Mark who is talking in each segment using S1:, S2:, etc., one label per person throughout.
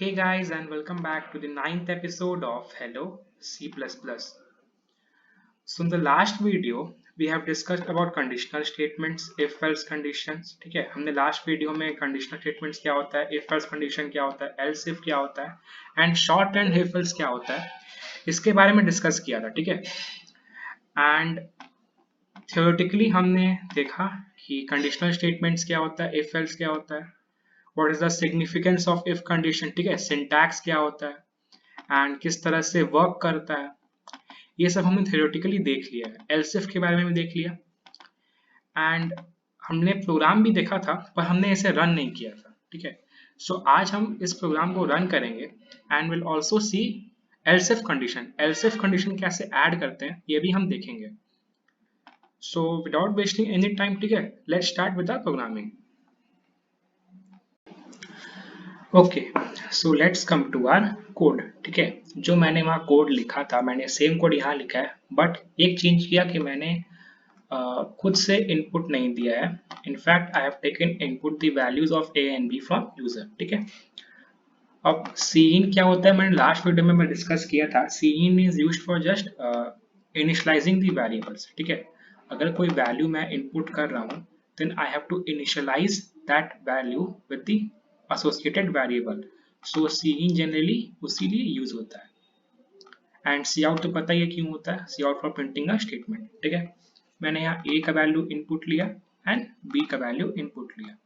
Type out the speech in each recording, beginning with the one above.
S1: Hey guys, and welcome back to the ninth episode of Hello C++. So in the last video, we have discussed about conditional statements, if-else conditions. ठीक है, हमने last video में conditional statements क्या होता है, if-else condition क्या होता है, else-if क्या होता है, and short and if-else क्या होता है, इसके बारे में डिस्कस किया था. ठीक है, एंड थियोरेटिकली हमने देखा कि कंडीशनल स्टेटमेंट्स क्या होता है, if-else क्या होता है, what is the significance of if condition. ठीक है, सिंटैक्स क्या होता है एंड किस तरह से वर्क करता है, ये सब हमने थियोरेटिकली देख लिया है. एल्स इफ के बारे में भी देख लिया एंड हमने प्रोग्राम भी देखा था, पर हमने इसे रन नहीं किया था. ठीक है, सो आज हम इस प्रोग्राम को रन करेंगे and will also see else if condition. Else if condition कैसे ऐड करते हैं ये भी हम देखेंगे. So without wasting any time, ठीक है, let's start with the programming. Okay, so let's come to our code. ठीक है, जो मैंने वहाँ कोड लिखा था, मैंने सेम कोड यहाँ लिखा है, बट एक चेंज किया कि मैंने खुद से इनपुट नहीं दिया है. In fact I have taken input the values of A and B from user. ठीक है, अब सीइन क्या होता है, मैंने लास्ट वीडियो में मैं डिस्कस किया था. Cin is used for just initializing the variables. ठीक है, अगर कोई वैल्यू मैं इनपुट कर रहा हूँ, then I have to initialize that value with the associated variable. So cin generally उसी लिए यूज होता है. एंड सी आउट तो पता ही है क्यों होता है, cout for printing a statement. ठीक है, मैंने यहाँ a का वैल्यू इनपुट लिया एंड b का वैल्यू इनपुट लिया.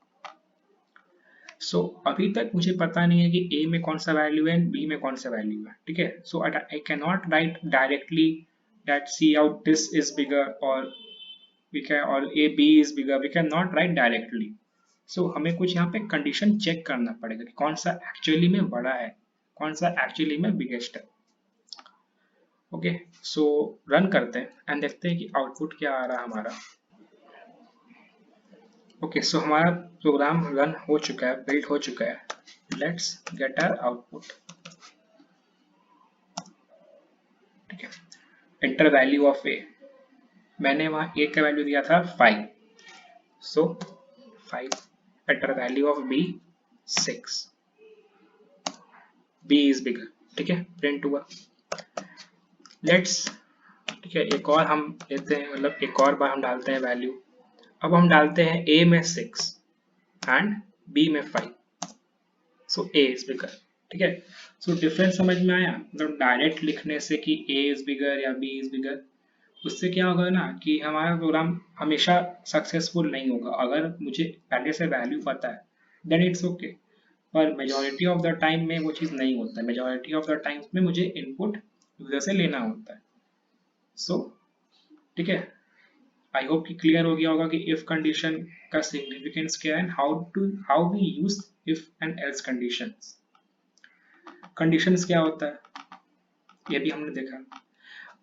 S1: सो अभी तक मुझे पता नहीं है कि a में कौन सा वैल्यू है एंड b में कौन सा वैल्यू है. ठीक है, so I can not write directly that cout this is bigger or we can or a b is bigger. We can not write directly. So हमें कुछ यहाँ पे कंडीशन चेक करना पड़ेगा कि कौन सा एक्चुअली में बड़ा है, कौन सा एक्चुअली में बिगेस्ट है. ओके, सो रन करते हैं एंड देखते हैं कि आउटपुट क्या आ रहा है हमारा. ओके, सो हमारा प्रोग्राम रन हो चुका है, बिल्ड हो चुका है. Let's get our output. ठीक है, एंटर वैल्यू ऑफ ए. मैंने वहाँ ए का वैल्यू दिया था 5, सो 5. enter value of b 6. b is bigger. ठीक है, प्रिंट हुआ. लेट्स, ठीक है, एक और हम लेते हैं, मतलब एक और बार हम डालते हैं वैल्यू. अब हम डालते हैं a में 6 एंड b में 5. सो a is bigger. ठीक है, सो डिफरेंस समझ में आया. मतलब डायरेक्ट लिखने से कि a is bigger या b is bigger, उससे क्या होगा ना कि हमारा प्रोग्राम हमेशा सक्सेसफुल नहीं होगा. अगर मुझे पहले से वैल्यू पता है देन इट्स ओके, पर मेजॉरिटी ऑफ द टाइम में वो चीज़ नहीं होता है. मेजॉरिटी ऑफ द टाइम में मुझे इनपुट यूजर से लेना होता है. सो ठीक है, आई होप कि क्लियर हो गया होगा कि इफ कंडीशन का सिग्निफिकेंस क्या है, how we use if and else conditions. Conditions क्या होता है ये भी हमने देखा.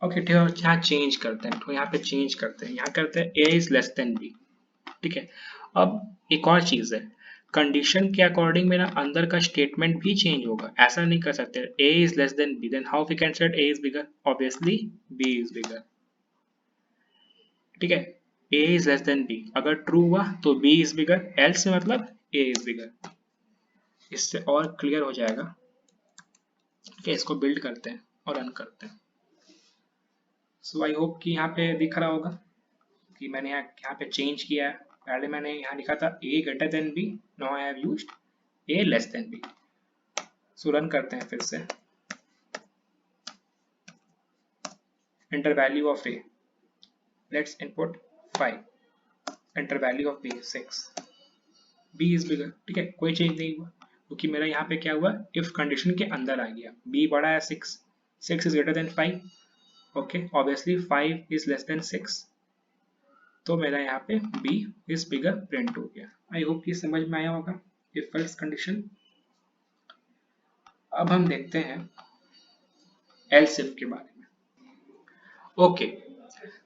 S1: ओके, ठीक है, यहाँ चेंज करते हैं, तो यहाँ पे चेंज करते हैं, यहाँ करते हैं a is less than b. ठीक है, अब एक और चीज है, कंडीशन के अकॉर्डिंग मेरा अंदर का स्टेटमेंट भी चेंज होगा. ऐसा नहीं कर सकते a is less than b, then how we can set a is bigger. Obviously b is bigger. ठीक है, a is less than b अगर ट्रू हुआ तो b इज बिगर, एल्स मतलब a इज बिगर. इससे और क्लियर हो जाएगा. ठीक है, इसको बिल्ड करते हैं और रन करते हैं. सो आई होप कि यहाँ पे दिख रहा होगा कि मैंने यहाँ पे चेंज किया है. पहले मैंने यहाँ लिखा था a greater than b, now I have used a less than b. So run करते हैं फिर से. Enter value of a, let's input 5. Enter value of b 6. b is bigger. ठीक है, कोई चेंज नहीं हुआ क्योंकि मेरा यहाँ पे क्या हुआ, इफ कंडीशन के अंदर आ गया. b बड़ा है 6, 6 is greater than 5. Okay, obviously 5 is less then 6, तो मेरा यहाँ पे b इज बिगर प्रिंट हो गया. आई होप ये समझ में आया होगा इफ एल्स कंडीशन. अब हम देखते हैं एल्स इफ के बारे में. ओके,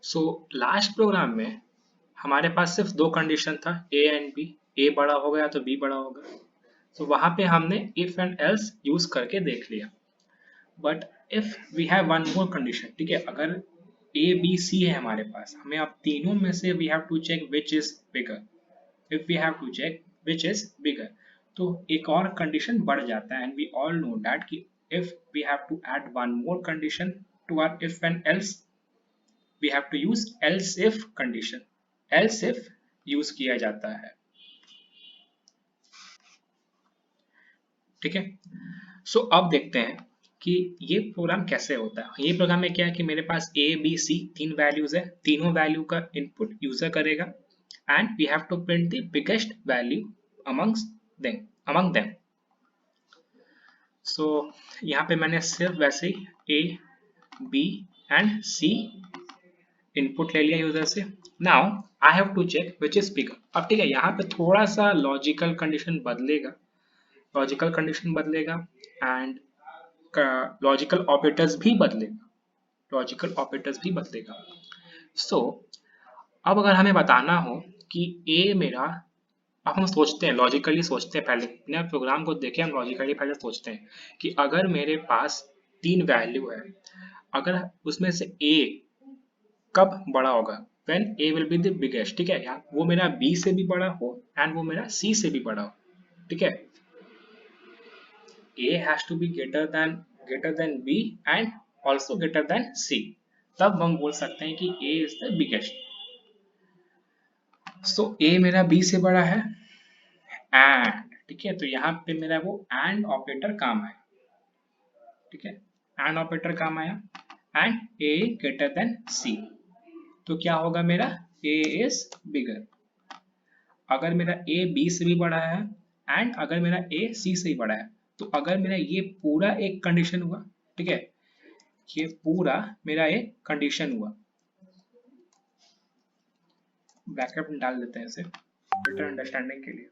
S1: सो लास्ट प्रोग्राम में हमारे पास सिर्फ दो कंडीशन था, a एंड b. a बड़ा हो गया तो b बड़ा होगा. तो वहां पे हमने इफ एंड एल्स यूज करके देख लिया. But if we have one more condition, ठीक है, अगर a b c है हमारे पास, हमें अब तीनों में से we have to check which is bigger. If we have to check which is bigger, तो एक और कंडीशन बढ़ जाता है, and we all know that कि if we have to add one more condition to our if and else, we have to use else if condition. Else if use किया जाता है, ठीक है। सो अब देखते हैं कि ये प्रोग्राम कैसे होता है। ये प्रोग्राम में क्या है कि मेरे पास ए बी सी तीन वैल्यूज है, तीनों वैल्यू का इनपुट यूजर करेगा and we have to print the biggest value among them. So यहाँ पे मैंने सिर्फ वैसे ही A B and C input ले लिया यूजर से। Now I have to check which is bigger. अब ठीक है, यहाँ पे थोड़ा सा लॉजिकल कंडीशन बदलेगा, एंड लॉजिकल ऑपरेटर्स भी बदलेगा। सो अब अगर हमें बताना हो कि ए मेरा, अब हम सोचते हैं, लॉजिकली सोचते हैं, पहले बिना प्रोग्राम को देखे हम लॉजिकली पहले सोचते हैं कि अगर मेरे पास तीन वैल्यू है, अगर उसमें से ए कब बड़ा होगा, when a will be the biggest, ठीक है, या वो मेरा b से भी बड़ा हो एंड वो मेरा c से भी बड़ा हो, ठीक है। a has to be greater than b and also greater than c, तब हम बोल सकते हैं कि a is the biggest। so a मेरा b से बड़ा है एंड, ठीक है, तो यहाँ पे मेरा वो एंड ऑपरेटर काम आया, ठीक है, एंड ऑपरेटर काम आया and a greater than c, तो क्या होगा मेरा a is bigger। अगर मेरा a b से भी बड़ा है एंड अगर मेरा a c से भी बड़ा है, तो अगर मेरा ये पूरा एक कंडीशन हुआ, ठीक है, ये पूरा मेरा एक कंडीशन हुआ, ब्रैकेट में डाल देते हैं इसे बेटर अंडरस्टैंडिंग के लिए।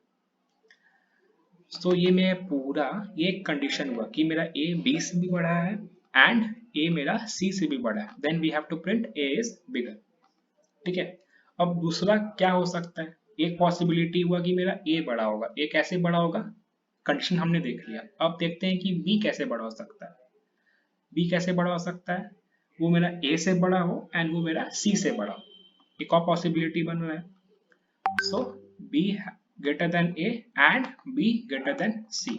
S1: तो ये मेरा पूरा ये एक कंडीशन हुआ कि मेरा a b से भी बड़ा है एंड a मेरा c से भी बड़ा है, then we have to print a is bigger, ठीक है। अब दूसरा क्या हो सकता है, एक पॉसिबिलिटी हुआ कि मेरा a बड़ा होगा। a कैसे बड़ा होगा, कंडीशन हमने देख लिया। अब देखते हैं कि b कैसे बड़ा हो सकता है। b कैसे बड़ा हो सकता है, वो मेरा a से बड़ा हो एंड वो मेरा c से बड़ा हो, एक और पॉसिबिलिटी बन रहा है। सो b greater than a and b greater than c,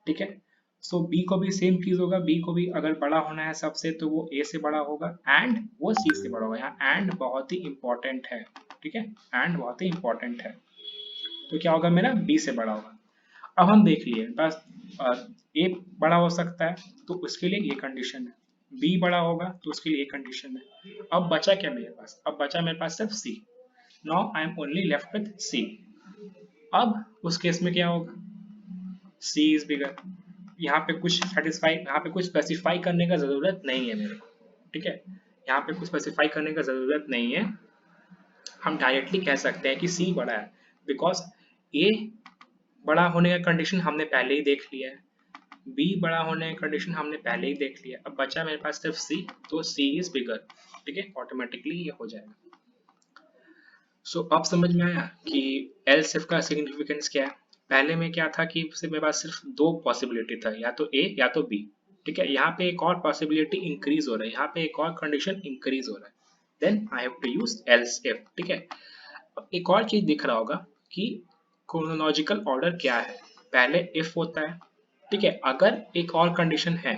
S1: ठीक है। सो b को भी सेम चीज होगा, b को भी अगर बड़ा होना है सबसे तो वो a से बड़ा होगा एंड वो c से बड़ा होगा। यहाँ एंड बहुत ही इंपॉर्टेंट है, ठीक है, एंड बहुत ही इंपॉर्टेंट है। तो क्या होगा, मेरा b से बड़ा होगा। अब हम देख लिए बस a बड़ा हो सकता है तो उसके लिए ये कंडीशन है, b बड़ा होगा तो उसके लिए ये कंडीशन है। अब बचा क्या मेरे पास, अब बचा मेरे पास सिर्फ c। Now I am only left with c। अब उस केस में क्या होगा, c इज बिगर। यहाँ पे कुछ स्पेसिफाई करने का जरूरत नहीं है मेरे को, ठीक है, यहाँ पे कुछ स्पेसिफाई करने का जरूरत नहीं है। हम डायरेक्टली कह सकते हैं कि c बड़ा है, बिकॉज a बड़ा होने का कंडीशन हमने पहले ही देख लिया है, b बड़ा होने का कंडीशन हमने पहले ही देख लिया। अब बचा मेरे पास सिर्फ c, तो c इज बिगर, ठीक है, ऑटोमेटिकली ये हो जाएगा। सो अब समझ में आया कि एल्स इफ का सिग्निफिकेंस क्या है। पहले में क्या था कि मेरे पास सिर्फ दो पॉसिबिलिटी था, या तो ए या तो बी, ठीक है। यहाँ पे एक और पॉसिबिलिटी इंक्रीज हो रहा है, यहाँ पे एक और कंडीशन इंक्रीज हो रहा है, then I have to use else if, ठीक है। अब एक और चीज दिख रहा होगा कि क्रोनोलॉजिकल ऑर्डर क्या है, पहले इफ होता है, ठीक है, अगर एक और कंडीशन है,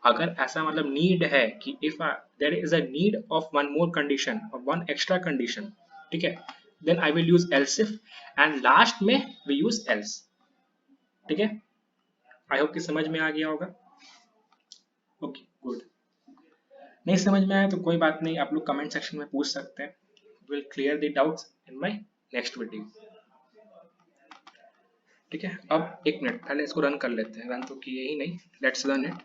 S1: अगर ऐसा मतलब नीड है कि if there is a need of one more condition और वन एक्स्ट्रा कंडीशन, ठीक है, then I will use else if and last में वी यूज एल्स, ठीक है। आई होप कि समझ में आ गया होगा। ओके गुड, नहीं समझ में आया तो कोई बात नहीं, आप लोग कमेंट सेक्शन में पूछ सकते हैं, will clear the doubts in my next video, ठीक है। अब एक मिनट पहले इसको रन कर लेते हैं, रन तो किए ही नहीं, let's run it.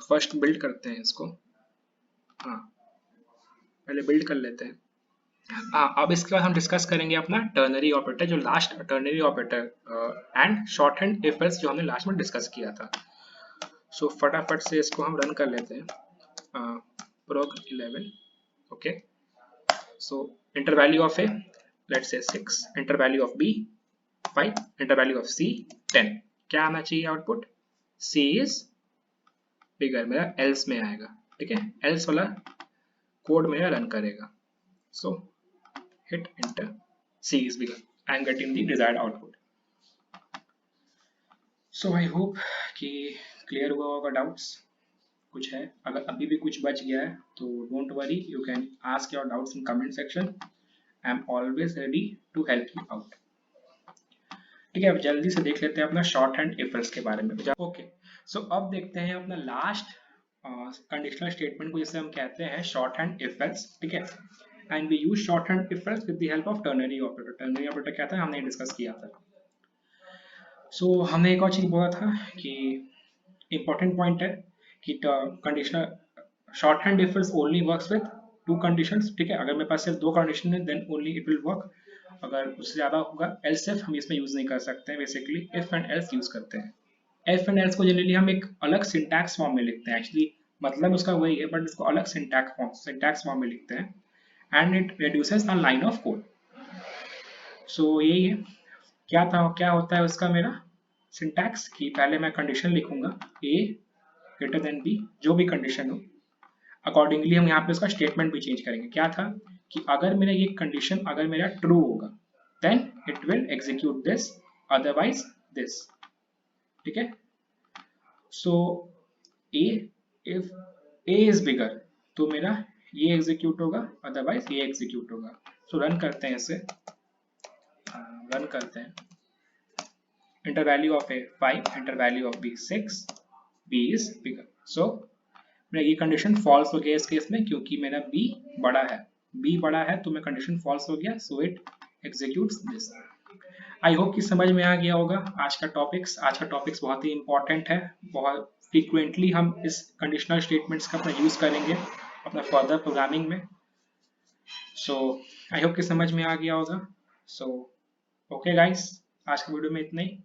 S1: First build करते हैं इसको, हाँ पहले बिल्ड कर लेते हैं। हाँ, अब इसके बाद हम डिस्कस करेंगे अपना टर्नरी ऑपरेटर, जो last ternary operator and short hand if else जो हमने लास्ट में डिस्कस किया था। सो फटाफट से इसको हम रन कर लेते हैं, prog 11, okay. So enter value of A let's say 6, enter value of B 5, enter value of C 10। क्या आना चाहिए आउटपुट, सी इज बिगर, मेरा एल्स में आएगा, ठीक है, एल्स वाला कोड मेरा रन करेगा। सो hit enter, C is bigger, I am getting the desired output। So I hope कि क्लियर हुआ होगा डाउट्स। कुछ है, अगर अभी भी कुछ बच गया है तो don't worry, you can ask your doubts in comment section. I am always ready to help you out. ठीक है, अब जल्दी से देख लेते हैं अपना शॉर्ट हैंड इफ एल्स के बारे में। ओके, सो अब देखते हैं अपना लास्ट कंडीशनल स्टेटमेंट को, जिसे हम कहते हैं शॉर्ट हैंड इफ एल्स। ठीक है, and we use short hand if else with the help of ternary operator. Ternary operator क्या था, हमने डिस्कस किया था। सो हमने एक और चीज बोला था कि इंपॉर्टेंट पॉइंट है कि conditional short hand if else only works with two conditions. ठीक है, अगर मेरे पास सिर्फ दो कंडीशन है then only it will work. अगर उससे ज्यादा होगा एल्स इफ हम इसमें यूज नहीं कर सकते हैं। Basically if and else use करते हैं। एफ एंड एल्स को जनरली हम एक अलग सिंटैक्स फॉर्म में लिखते हैं। एक्चुअली मतलब उसका वही है, बट इसको अलग सिंटैक्स फॉर्म में लिखते हैं। And it reduces a line of code. So यही है, क्या होता है उसका मेरा सिंटैक्स कि पहले मैं कंडीशन लिखूंगा ए ग्रेटर देन बी, जो भी कंडीशन हो। अकॉर्डिंगली हम यहाँ पे उसका स्टेटमेंट भी चेंज करेंगे। क्या था कि अगर मेरा ये कंडीशन अगर मेरा ट्रू होगा then it will execute this, otherwise this. ठीक है, सो ए, इफ ए इज बिगर तो मेरा ये एग्जीक्यूट होगा, अदरवाइज ये एग्जीक्यूट होगा। सो रन करते हैं इसे, रन करते हैं। enter value of a 5, enter value of b 6, b is bigger। so मेरा ये कंडीशन फॉल्स हो गया इस केस में, क्योंकि मेरा b बड़ा है। b बड़ा है तो मेरा कंडीशन फॉल्स हो गया, so it executes this. I hope कि समझ में आ गया होगा आज का टॉपिक्स बहुत ही इंपॉर्टेंट है। बहुत फ्रीक्वेंटली हम इस कंडीशनल स्टेटमेंट्स का अपना यूज करेंगे अपना फर्दर प्रोग्रामिंग में। सो आई होप कि समझ में आ गया होगा। सो ओके गाइस, आज के वीडियो में इतना ही।